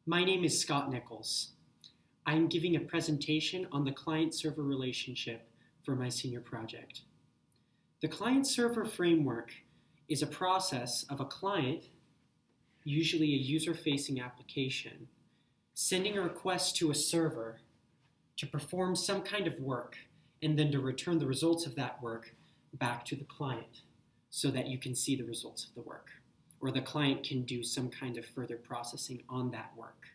My name is Scott Nichols. I am giving a presentation on the client-server relationship for my senior project. The client-server framework is a process of a client, usually a user-facing application, sending a request to a server to perform some kind of work and then to return the results of that work back to the client so that you can see the results of the work, or the client can do some kind of further processing on that work.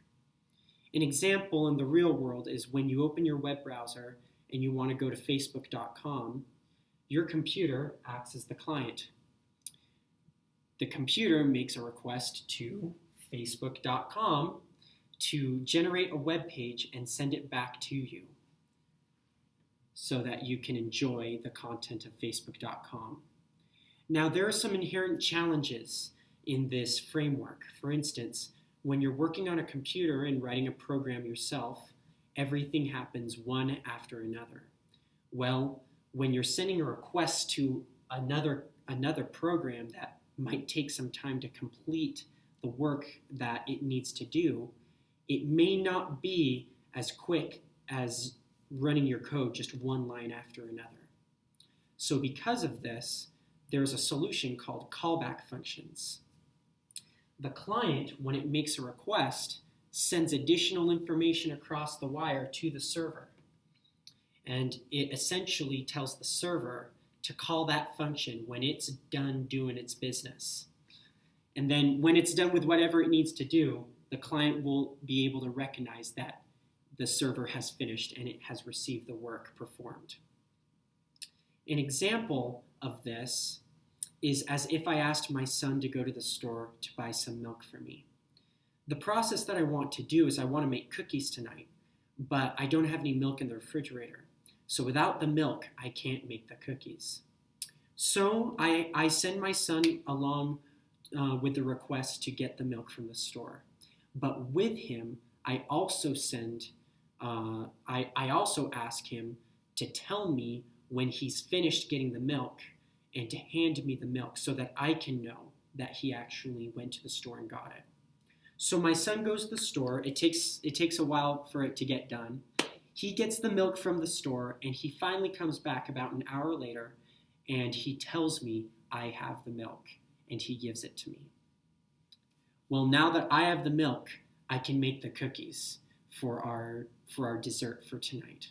An example in the real world is when you open your web browser and you want to go to facebook.com, your computer acts as the client. The computer makes a request to facebook.com to generate a web page and send it back to you so that you can enjoy the content of facebook.com. Now, there are some inherent challenges in this framework. For instance, when you're working on a computer and writing a program yourself, everything happens one after another. Well, when you're sending a request to another program that might take some time to complete the work that it needs to do, it may not be as quick as running your code just one line after another. So because of this, there's a solution called callback functions. The client, when it makes a request, sends additional information across the wire to the server. And it essentially tells the server to call that function when it's done doing its business. And then when it's done with whatever it needs to do, the client will be able to recognize that the server has finished and it has received the work performed. An example of this is as if I asked my son to go to the store to buy some milk for me. The process that I want to do is I want to make cookies tonight, but I don't have any milk in the refrigerator. So without the milk, I can't make the cookies. So I send my son along with the request to get the milk from the store. But with him, I also ask him to tell me when he's finished getting the milk and to hand me the milk so that I can know that he actually went to the store and got it. So my son goes to the store. It takes a while for it to get done. He gets the milk from the store and he finally comes back about an hour later and he tells me I have the milk and he gives it to me. Well, now that I have the milk, I can make the cookies for our dessert for tonight.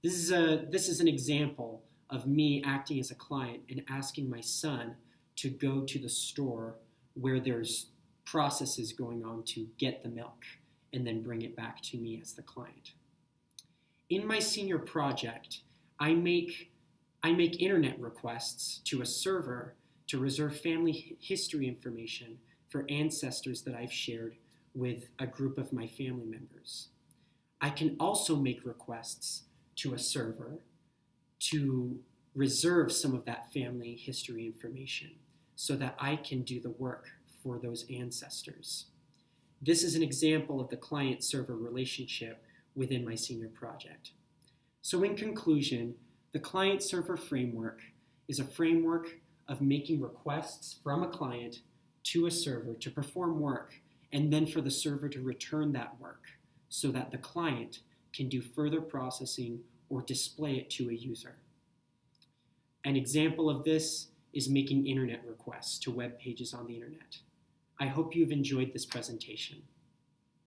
This is an example of me acting as a client and asking my son to go to the store where there's processes going on to get the milk and then bring it back to me as the client. In my senior project, I make internet requests to a server to reserve family history information for ancestors that I've shared with a group of my family members. I can also make requests to a server to reserve some of that family history information so that I can do the work for those ancestors. This is an example of the client-server relationship within my senior project. So in conclusion, the client-server framework is a framework of making requests from a client to a server to perform work and then for the server to return that work so that the client can do further processing or display it to a user. An example of this is making internet requests to web pages on the internet. I hope you've enjoyed this presentation.